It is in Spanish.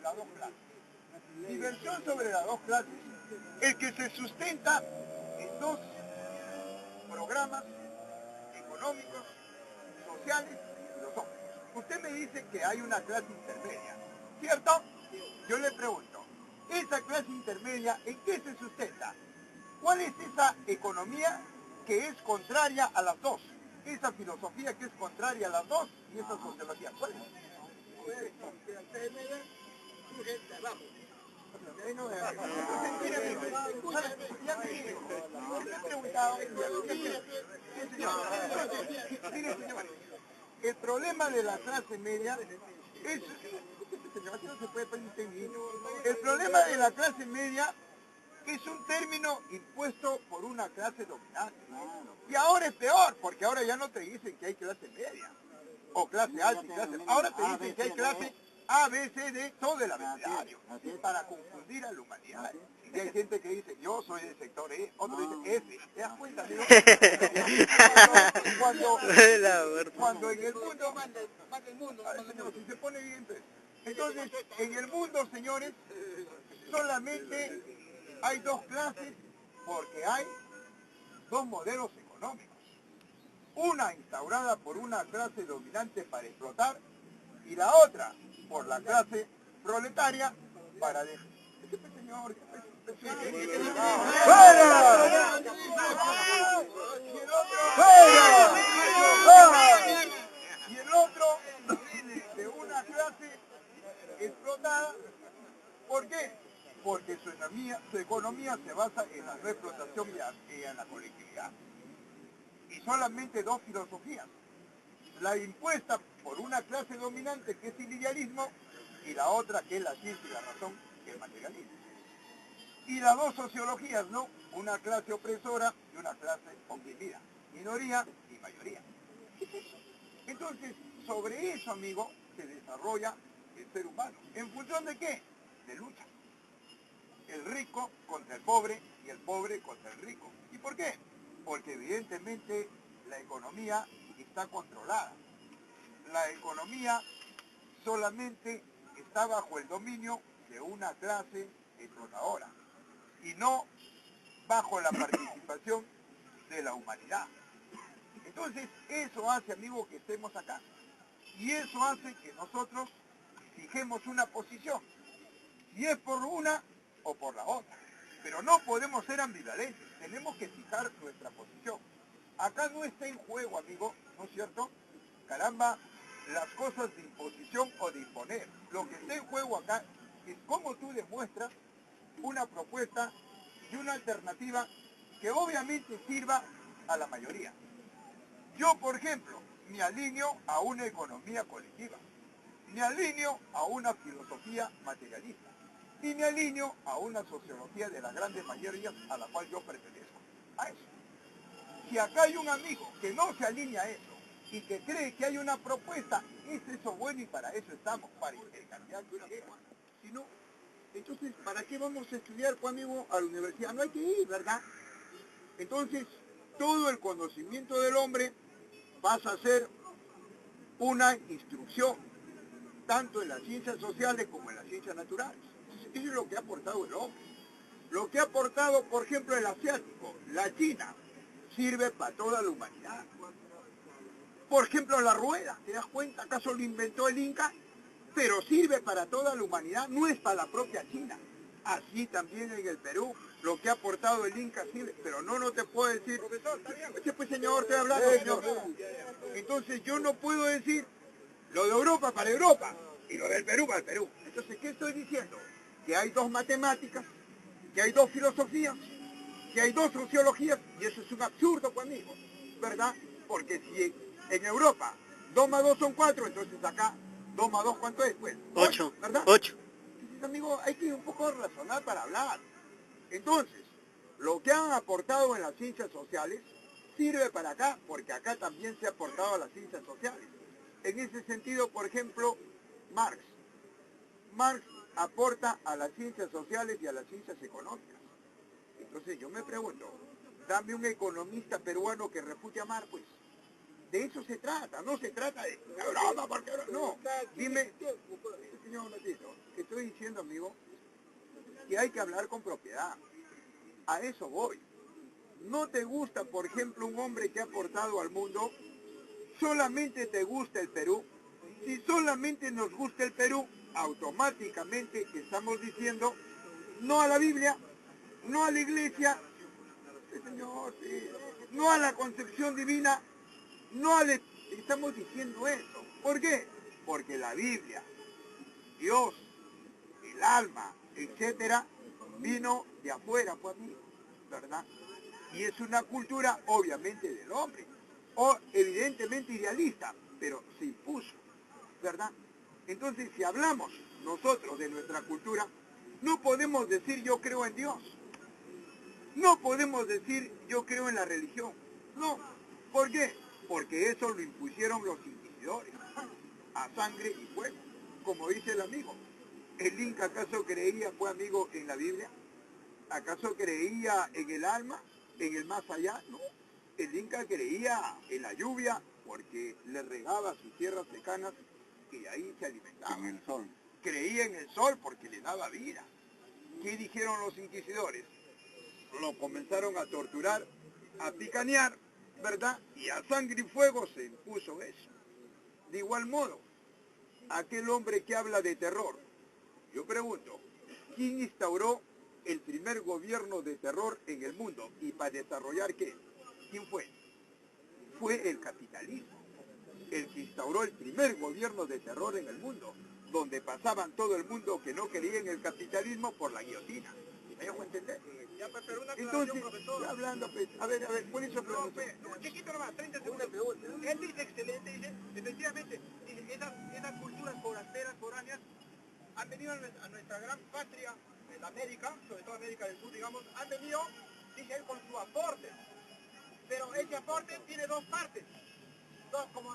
las dos clases. Diversión sobre las dos clases, el que se sustenta en dos programas económicos, sociales y filosóficos. Usted me dice que hay una clase intermedia, ¿cierto? Yo le pregunto, ¿esa clase intermedia en qué se sustenta? ¿Cuál es esa economía que es contraria a las dos? Esa filosofía que es contraria a las dos y esa sociología. ¿Cuál es? Mire, señor, el problema de la clase media es... no se puede distinguir. El problema de la clase media es un término impuesto por una clase dominante. Y ahora es peor, porque ahora ya no te dicen que hay clase media, o clase alta y clase... Ahora te dicen que hay clase A, B, C, D, todo el abecedario, para confundir a la humanidad. Y hay gente que dice, yo soy del sector E, otro dice F. ¿Te das cuenta, amigo? Cuando en el mundo... Señor, si se pone bien, pues. Entonces, en el mundo, señores, solamente hay dos clases porque hay dos modelos económicos. Una instaurada por una clase dominante para explotar y la otra por la clase proletaria para... Señor, ¡fuera! Y el otro de una clase explotada. ¿Por qué? Porque su economía se basa en la no explotación y en la colectividad. Y solamente dos filosofías. La impuesta por una clase dominante, que es el idealismo, y la otra, que es la ciencia y la razón, que es el materialismo. Y las dos sociologías, ¿no? Una clase opresora y una clase oprimida. Minoría y mayoría. Entonces, sobre eso, amigo, se desarrolla el ser humano. ¿En función de qué? De lucha. El rico contra el pobre y el pobre contra el rico. ¿Y por qué? Porque evidentemente la economía está controlada. La economía solamente está bajo el dominio de una clase explotadora y no bajo la participación de la humanidad. Entonces, eso hace, amigo, que estemos acá. Y eso hace que nosotros fijemos una posición. Si es por una o por la otra. Pero no podemos ser ambivalentes. Tenemos que fijar nuestra posición. Acá no está en juego, amigo, ¿no es cierto? Caramba, las cosas de imposición o de imponer. Lo que está en juego acá es cómo tú demuestras una propuesta y una alternativa que obviamente sirva a la mayoría. Yo, por ejemplo, me alineo a una economía colectiva, me alineo a una filosofía materialista y me alineo a una sociología de las grandes mayorías a la cual yo pertenezco. A eso. Si acá hay un amigo que no se alinea a eso y que cree que hay una propuesta, es eso bueno y para eso estamos, para intercambiar ideas. Si no, entonces, ¿para qué vamos a estudiar, pues, amigo, a la universidad? No hay que ir, ¿verdad? Entonces, todo el conocimiento del hombre pasa a ser una instrucción, tanto en las ciencias sociales como en las ciencias naturales. Eso es lo que ha aportado el hombre. Lo que ha aportado, por ejemplo, el asiático, la China, sirve para toda la humanidad. Por ejemplo, la rueda, ¿te das cuenta? ¿Acaso lo inventó el Inca? Pero sirve para toda la humanidad, no es para la propia China. Así también en el Perú, lo que ha aportado el Inca sirve, pero no te puedo decir... Profesor, ¿está bien? Pues, señor, estoy hablando, señor. Entonces yo no puedo decir lo de Europa para Europa y lo del Perú para el Perú. Entonces, ¿qué estoy diciendo? Que hay dos matemáticas, que hay dos filosofías, que hay dos sociologías, y eso es un absurdo conmigo, ¿verdad? Porque si en Europa 2 más 2 son 4, entonces acá 2 más 2, ¿cuánto es? Pues 8, ¿verdad? 8. Entonces, amigo, hay que un poco razonar para hablar. Entonces, lo que han aportado en las ciencias sociales sirve para acá, porque acá también se ha aportado a las ciencias sociales. En ese sentido, por ejemplo, Marx. Marx aporta a las ciencias sociales y a las ciencias económicas. Entonces yo me pregunto, dame un economista peruano que refute a Marx, pues. De eso se trata, no se trata de Europa, porque no. Dime, señor Matito, estoy diciendo, amigo, que hay que hablar con propiedad. A eso voy. ¿No te gusta, por ejemplo, un hombre que ha aportado al mundo? ¿Solamente te gusta el Perú? Si solamente nos gusta el Perú, automáticamente estamos diciendo no a la Biblia, no a la iglesia, sí, señor, sí, no a la concepción divina, no a la... Estamos diciendo eso. ¿Por qué? Porque la Biblia, Dios, el alma, etcétera, vino de afuera, pues amigo, ¿verdad? Y es una cultura obviamente del hombre, o evidentemente idealista, pero se impuso, ¿verdad? Entonces, si hablamos nosotros de nuestra cultura, no podemos decir yo creo en Dios, no podemos decir yo creo en la religión, no. ¿Por qué? Porque eso lo impusieron los inquisidores, a sangre y fuego, como dice el amigo. ¿El Inca acaso creía, fue amigo, en la Biblia? ¿Acaso creía en el alma, en el más allá? No. El Inca creía en la lluvia porque le regaba sus tierras lejanas y de ahí se alimentaba. En el sol. Creía en el sol porque le daba vida. ¿Qué dijeron los inquisidores? Lo comenzaron a torturar, a picanear, ¿verdad? Y a sangre y fuego se impuso eso. De igual modo, aquel hombre que habla de terror, yo pregunto, ¿quién instauró el primer gobierno de terror en el mundo? ¿Y para desarrollar qué? ¿Quién fue? Fue el capitalismo, el que instauró el primer gobierno de terror en el mundo, donde pasaban todo el mundo que no creía en el capitalismo por la guillotina. ¿Me dejo entender? Entonces, profesor, hablando, pues, a ver, ¿cuál es su pregunta? No, chiquito nomás, 30 segundos. Él dice excelente, dice, efectivamente, dice, esas culturas foráneas, han venido a nuestra gran patria, en América, sobre todo América del Sur, digamos, han venido, dice él, con su aporte. Pero ese aporte tiene dos partes. Dos, como